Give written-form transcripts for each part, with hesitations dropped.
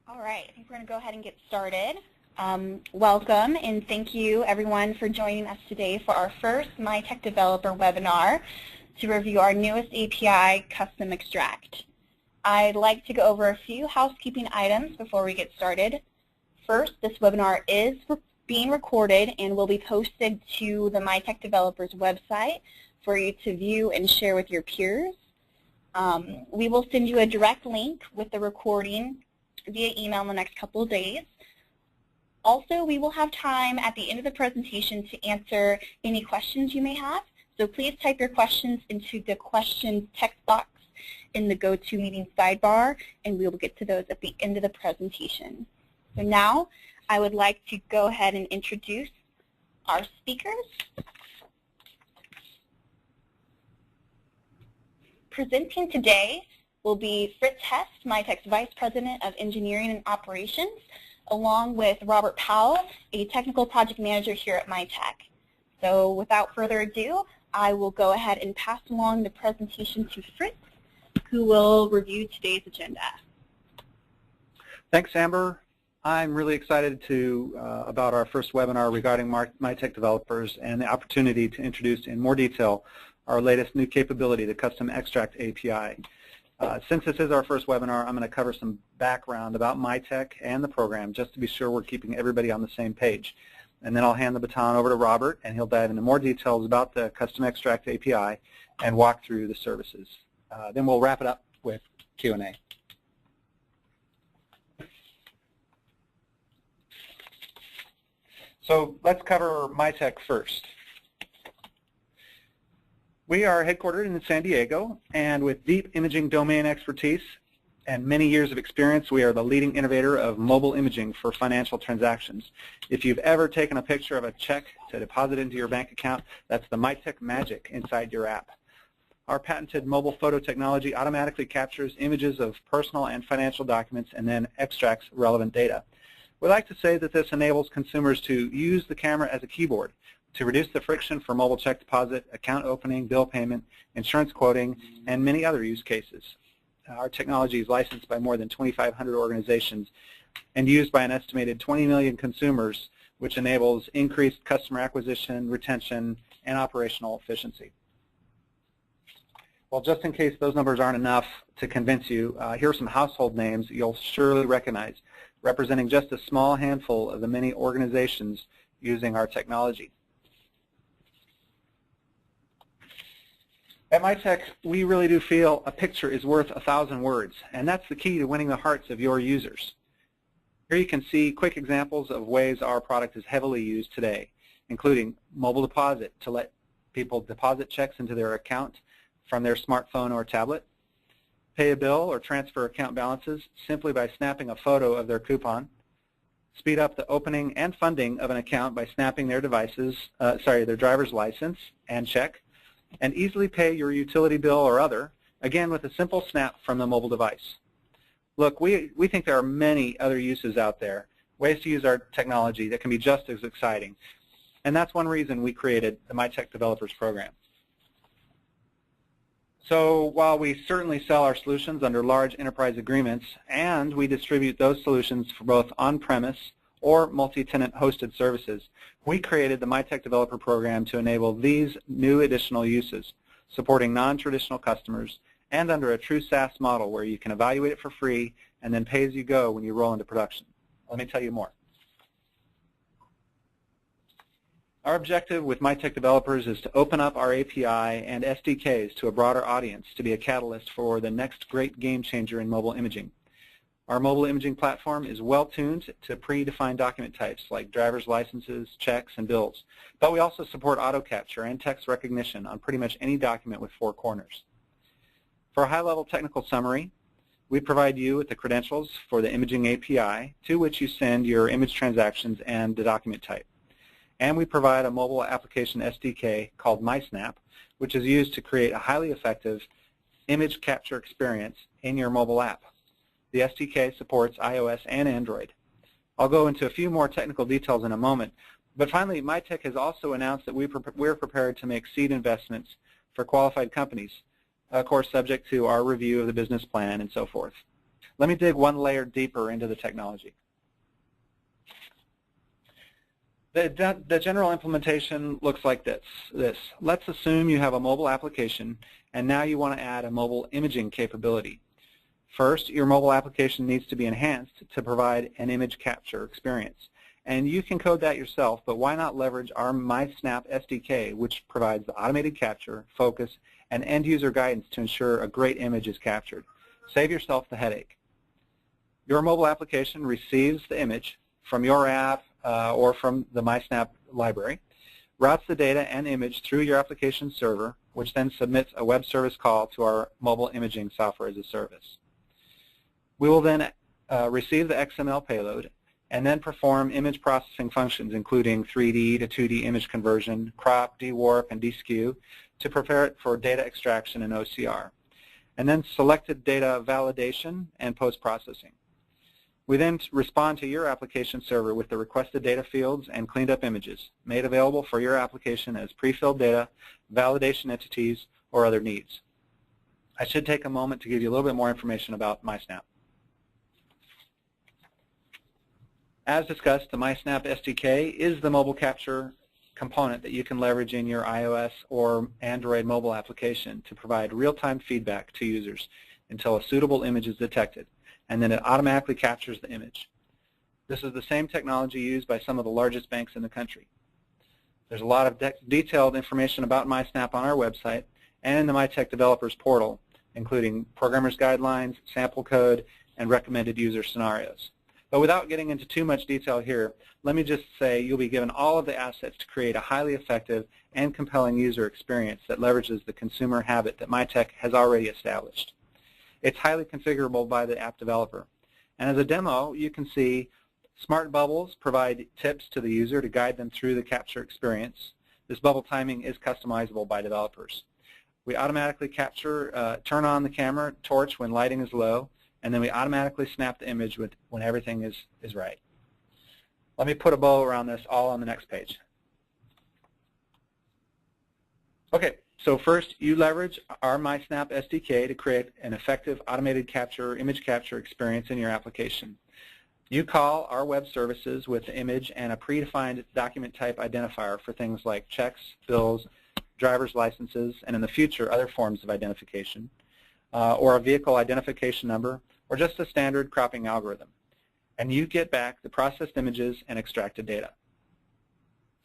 All right, I think we're going to go ahead and get started. Welcome and thank you everyone for joining us today for our first Mitek Developer webinar to review our newest API, Custom Extract. I'd like to go over a few housekeeping items before we get started. First, this webinar is being recorded and will be posted to the Mitek Developers website for you to view and share with your peers. We will send you a direct link with the recording via email in the next couple of days. Also, we will have time at the end of the presentation to answer any questions you may have. So please type your questions into the questions text box in the GoToMeeting sidebar, and we will get to those at the end of the presentation. So now, I would like to go ahead and introduce our speakers. Presenting today will be Fritz Hest, Mitek's Vice President of Engineering and Operations, along with Robert Powell, a Technical Project Manager here at Mitek. So without further ado, I will go ahead and pass along the presentation to Fritz, who will review today's agenda. Thanks, Amber. I'm really excited about our first webinar regarding Mitek developers and the opportunity to introduce in more detail our latest new capability, the Custom Extract API. Since this is our first webinar, I'm going to cover some background about Mitek and the program just to be sure we're keeping everybody on the same page. And then I'll hand the baton over to Robert, and he'll dive into more details about the Custom Extract API and walk through the services. Then we'll wrap it up with Q&A. So let's cover Mitek first. We are headquartered in San Diego, and with deep imaging domain expertise and many years of experience, we are the leading innovator of mobile imaging for financial transactions. If you've ever taken a picture of a check to deposit into your bank account, that's the Mitek magic inside your app. Our patented mobile photo technology automatically captures images of personal and financial documents and then extracts relevant data. We like to say that this enables consumers to use the camera as a keyboard to reduce the friction for mobile check deposit, account opening, bill payment, insurance quoting, and many other use cases. Our technology is licensed by more than 2,500 organizations and used by an estimated 20 million consumers, which enables increased customer acquisition, retention, and operational efficiency. Well, just in case those numbers aren't enough to convince you, here are some household names you'll surely recognize, representing just a small handful of the many organizations using our technology. At Mitek, we really do feel a picture is worth 1,000 words, and that's the key to winning the hearts of your users. Here you can see quick examples of ways our product is heavily used today, including mobile deposit to let people deposit checks into their account from their smartphone or tablet, pay a bill or transfer account balances simply by snapping a photo of their coupon, speed up the opening and funding of an account by snapping their their driver's license and check, and easily pay your utility bill or other, again with a simple snap from the mobile device. Look, we think there are many other uses out there, ways to use our technology that can be just as exciting, and that's one reason we created the Mitek Developers Program. So while we certainly sell our solutions under large enterprise agreements, and we distribute those solutions for both on-premise or multi-tenant hosted services, we created the Mitek Developer Program to enable these new additional uses, supporting non-traditional customers and under a true SaaS model where you can evaluate it for free and then pay as you go when you roll into production. Let me tell you more. Our objective with Mitek Developers is to open up our API and SDKs to a broader audience to be a catalyst for the next great game changer in mobile imaging. Our mobile imaging platform is well-tuned to predefined document types like driver's licenses, checks, and bills, but we also support auto capture and text recognition on pretty much any document with 4 corners. For a high-level technical summary, we provide you with the credentials for the imaging API to which you send your image transactions and the document type. And we provide a mobile application SDK called MySnap, which is used to create a highly effective image capture experience in your mobile app. The SDK supports iOS and Android. I'll go into a few more technical details in a moment, but finally, Mitek has also announced that we're prepared to make seed investments for qualified companies, of course subject to our review of the business plan and so forth. Let me dig one layer deeper into the technology. The general implementation looks like this. Let's assume you have a mobile application, and now you want to add a mobile imaging capability. First, your mobile application needs to be enhanced to provide an image capture experience. And you can code that yourself, but why not leverage our MySnap SDK, which provides the automated capture, focus, and end-user guidance to ensure a great image is captured. Save yourself the headache. Your mobile application receives the image from your app or from the MySnap library, routes the data and image through your application server, which then submits a web service call to our mobile imaging software as a service. We will then receive the XML payload and then perform image processing functions, including 3D to 2D image conversion, crop, dewarp, and deskew, to prepare it for data extraction and OCR, and then selected data validation and post-processing. We then respond to your application server with the requested data fields and cleaned up images, made available for your application as pre-filled data, validation entities, or other needs. I should take a moment to give you a little bit more information about MySnap. As discussed, the MySnap SDK is the mobile capture component that you can leverage in your iOS or Android mobile application to provide real-time feedback to users until a suitable image is detected, and then it automatically captures the image. This is the same technology used by some of the largest banks in the country. There's a lot of detailed information about MySnap on our website and in the Mitek Developers Portal, including programmers' guidelines, sample code, and recommended user scenarios. But without getting into too much detail here, let me just say you'll be given all of the assets to create a highly effective and compelling user experience that leverages the consumer habit that Mitek has already established. It's highly configurable by the app developer. And as a demo, you can see smart bubbles provide tips to the user to guide them through the capture experience. This bubble timing is customizable by developers. We automatically capture, turn on the camera torch when lighting is low, and then we automatically snap the image when everything is right. Let me put a bow around this all on the next page. Okay, so first you leverage our MySnap SDK to create an effective automated image capture experience in your application. You call our web services with the image and a predefined document type identifier for things like checks, bills, driver's licenses, and in the future other forms of identification, or a vehicle identification number, or just a standard cropping algorithm. And you get back the processed images and extracted data.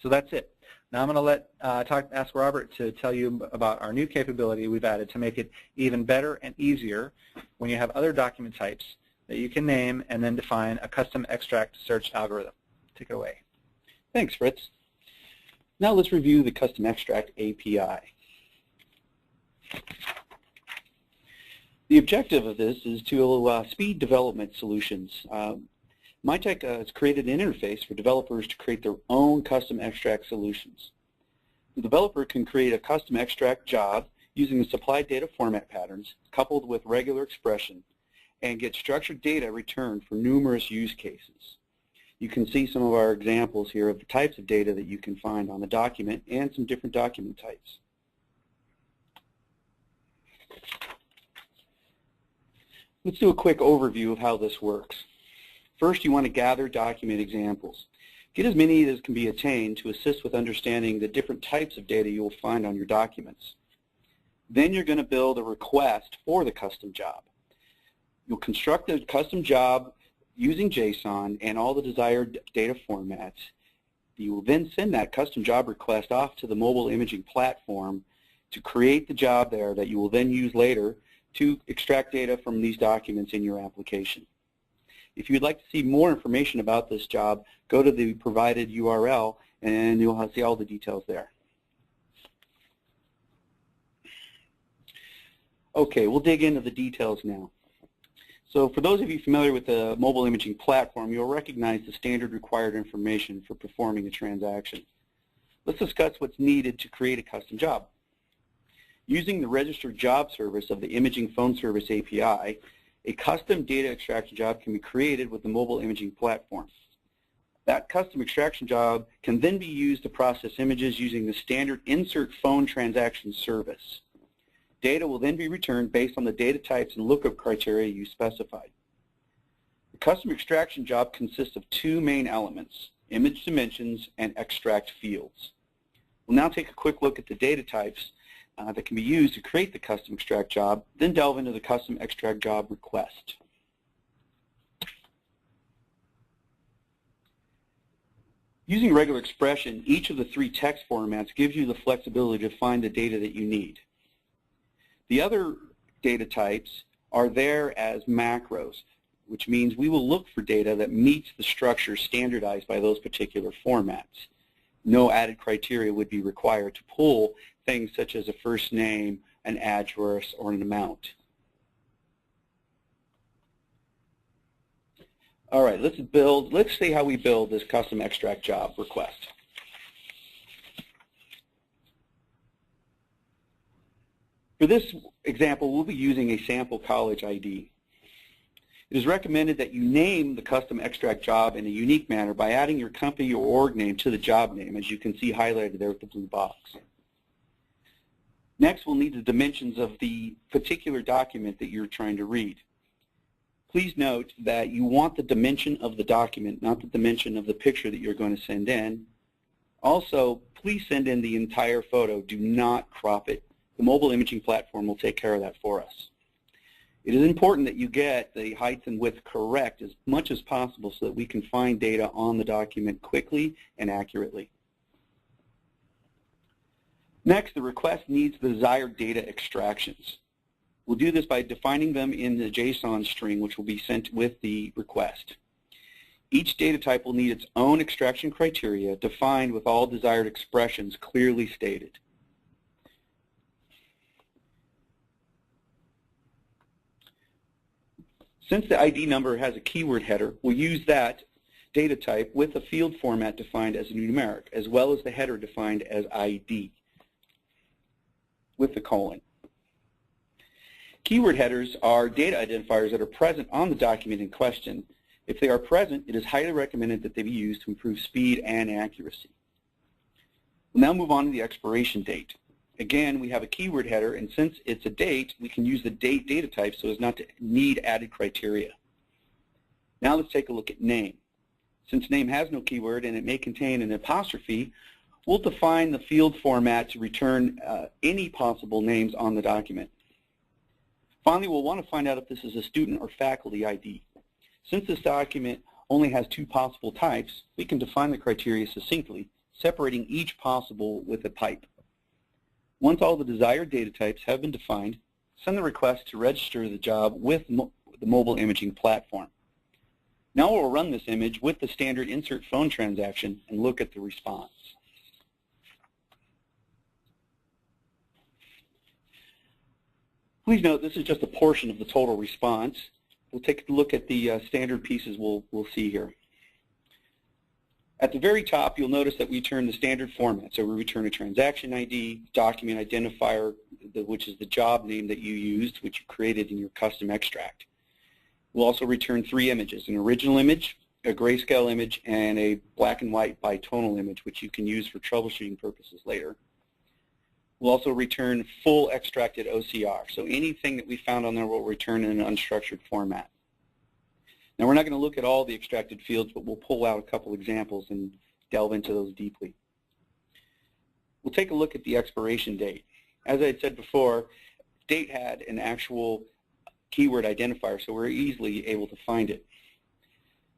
So that's it. Now I'm going to ask Robert to tell you about our new capability we've added to make it even better and easier when you have other document types that you can name and then define a custom extract search algorithm. Take it away. Thanks, Fritz. Now let's review the custom extract API. The objective of this is to speed development solutions. Mitek has created an interface for developers to create their own custom extract solutions. The developer can create a custom extract job using the supplied data format patterns coupled with regular expression and get structured data returned for numerous use cases. You can see some of our examples here of the types of data that you can find on the document and some different document types. Let's do a quick overview of how this works. First, you want to gather document examples. Get as many as can be attained to assist with understanding the different types of data you will find on your documents. Then you're going to build a request for the custom job. You'll construct the custom job using JSON and all the desired data formats. You will then send that custom job request off to the mobile imaging platform to create the job there that you will then use later to extract data from these documents in your application. If you'd like to see more information about this job, go to the provided URL and you'll see all the details there. Okay, we'll dig into the details now. So for those of you familiar with the mobile imaging platform, you'll recognize the standard required information for performing a transaction. Let's discuss what's needed to create a custom job. Using the registered job service of the Imaging Phone Service API, a custom data extraction job can be created with the mobile imaging platform. That custom extraction job can then be used to process images using the standard insert phone transaction service. Data will then be returned based on the data types and lookup criteria you specified. custom extraction job consists of two main elements, image dimensions and extract fields. We'll now take a quick look at the data types that can be used to create the custom extract job, then delve into the custom extract job request. Using regular expression, each of the three text formats gives you the flexibility to find the data that you need. The other data types are there as macros, which means we will look for data that meets the structure standardized by those particular formats. No added criteria would be required to pull things such as a first name, an address, or an amount. All right, let's see how we build this custom extract job request. For this example, we'll be using a sample college ID. It is recommended that you name the custom extract job in a unique manner by adding your company or org name to the job name, as you can see highlighted there with the blue box. Next, we'll need the dimensions of the particular document that you're trying to read. Please note that you want the dimension of the document, not the dimension of the picture that you're going to send in. Also, please send in the entire photo. Do not crop it. The mobile imaging platform will take care of that for us. It is important that you get the height and width correct as much as possible so that we can find data on the document quickly and accurately. Next, the request needs the desired data extractions. We'll do this by defining them in the JSON string, which will be sent with the request. Each data type will need its own extraction criteria defined with all desired expressions clearly stated. Since the ID number has a keyword header, we'll use that data type with a field format defined as numeric, as well as the header defined as ID with the colon. Keyword headers are data identifiers that are present on the document in question. If they are present, it is highly recommended that they be used to improve speed and accuracy. We'll now move on to the expiration date. Again, we have a keyword header, and since it's a date, we can use the date data type so as not to need added criteria. Now let's take a look at name. Since name has no keyword and it may contain an apostrophe, we'll define the field format to return any possible names on the document. Finally, we'll want to find out if this is a student or faculty ID. Since this document only has two possible types, we can define the criteria succinctly, separating each possible with a pipe. Once all the desired data types have been defined, send the request to register the job with the mobile imaging platform. Now we'll run this image with the standard insert phone transaction and look at the response. Please note this is just a portion of the total response. We'll take a look at the standard pieces we'll see here. At the very top, you'll notice that we return the standard format. So we return a transaction ID, document identifier, which is the job name that you used, which you created in your custom extract. We'll also return three images, an original image, a grayscale image, and a black and white bitonal image, which you can use for troubleshooting purposes later. We'll also return full extracted OCR. So anything that we found on there will return in an unstructured format. Now we're not going to look at all the extracted fields, but we'll pull out a couple examples and delve into those deeply. We'll take a look at the expiration date. As I had said before, date had an actual keyword identifier, so we're easily able to find it.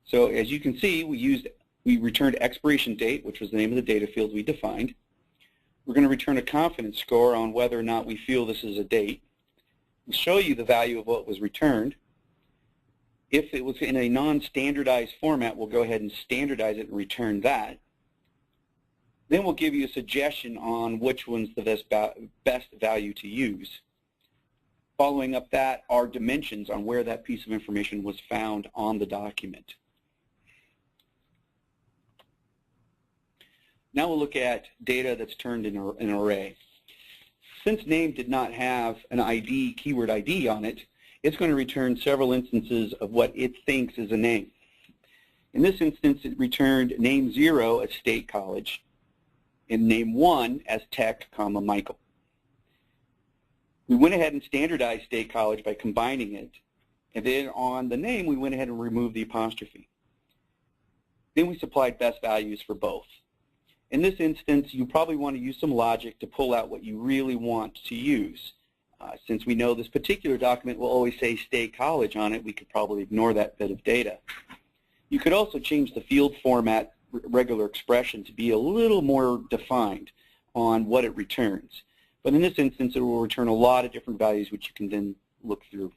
So as you can see, we returned expiration date, which was the name of the data field we defined. We're going to return a confidence score on whether or not we feel this is a date. We'll show you the value of what was returned. If it was in a non-standardized format, we'll go ahead and standardize it and return that. Then we'll give you a suggestion on which one's the best value to use. Following up that are dimensions on where that piece of information was found on the document. Now we'll look at data that's turned in an array. Since name did not have an ID, keyword ID on it, it's going to return several instances of what it thinks is a name. In this instance, it returned name 0 as State College and name 1 as Tech, Michael. We went ahead and standardized State College by combining it, And then on the name, we went ahead and removed the apostrophe. Then we supplied best values for both. In this instance, you probably want to use some logic to pull out what you really want to use. Since we know this particular document will always say State College on it, we could probably ignore that bit of data. You could also change the field format regular expression to be a little more defined on what it returns. But in this instance, it will return a lot of different values which you can then look through.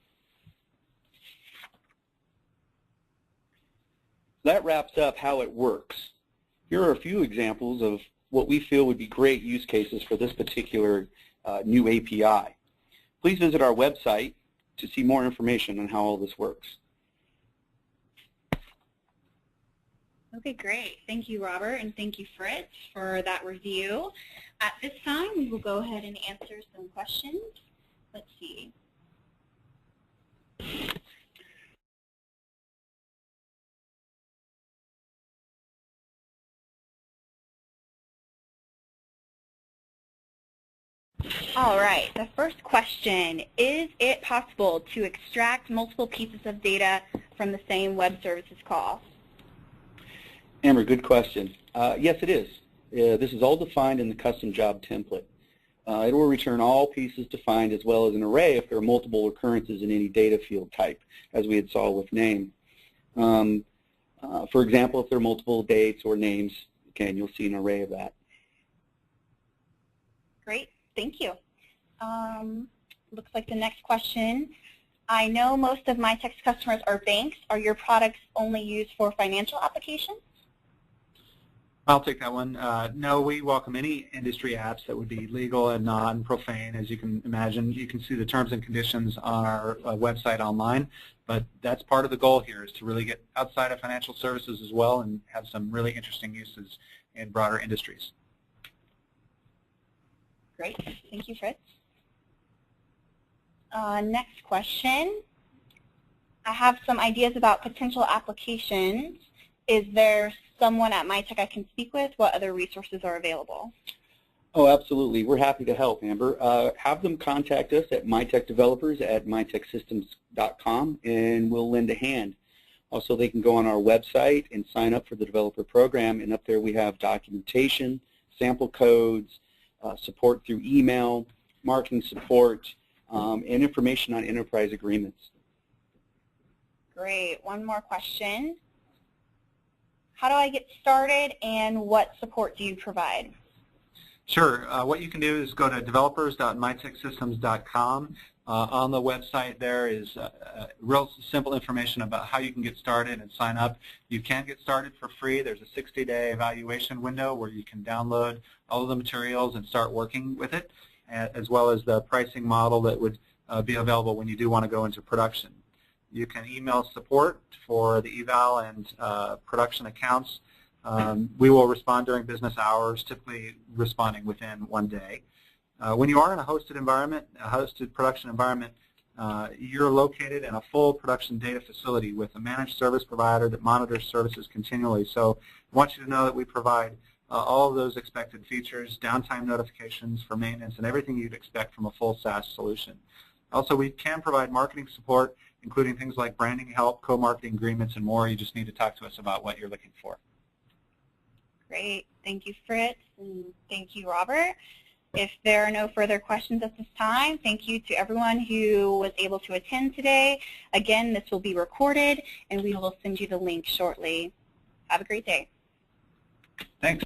That wraps up how it works. Here are a few examples of what we feel would be great use cases for this particular new API. Please visit our website to see more information on how all this works. Okay, great. Thank you, Robert, and thank you, Fritz, for that review. At this time, we will go ahead and answer some questions. Let's see. All right, the first question, is it possible to extract multiple pieces of data from the same web services call? Amber, good question. Yes, it is. This is all defined in the custom job template. It will return all pieces defined as well as an array if there are multiple occurrences in any data field type, as we had saw with name. For example, if there are multiple dates or names, again, you'll see an array of that. Great, thank you. Looks like the next question. I know most of Mitek's customers are banks. Are your products only used for financial applications? I'll take that one. No, we welcome any industry apps that would be legal and non-profane. As you can imagine, you can see the terms and conditions on our website online, but that's part of the goal here, is to really get outside of financial services as well and have some really interesting uses in broader industries. Great, thank you, Fritz. Next question. I have some ideas about potential applications. Is there someone at Mitek I can speak with? What other resources are available? Oh, absolutely. We're happy to help, Amber. Have them contact us at mitekdevelopers@miteksystems.com, and we'll lend a hand. Also, they can go on our website and sign up for the developer program, and up there we have documentation, sample codes, support through email, marketing support, and information on enterprise agreements. Great. One more question. How do I get started, and what support do you provide? Sure. What you can do is go to developers.miteksystems.com. On the website there is real simple information about how you can get started and sign up. You can get started for free. There's a 60-day evaluation window where you can download all of the materials and start working with it, as well as the pricing model that would be available when you do want to go into production. You can email support for the eval and production accounts. We will respond during business hours, typically responding within 1 day. When you are in a hosted environment, a hosted production environment, you're located in a full production data facility with a managed service provider that monitors services continually. So I want you to know that we provide all of those expected features, downtime notifications for maintenance, and everything you'd expect from a full SaaS solution. Also, we can provide marketing support, including things like branding help, co-marketing agreements, and more. You just need to talk to us about what you're looking for. Great. Thank you, Fritz, and thank you, Robert. If there are no further questions at this time, thank you to everyone who was able to attend today. Again, this will be recorded, and we will send you the link shortly. Have a great day. Thanks.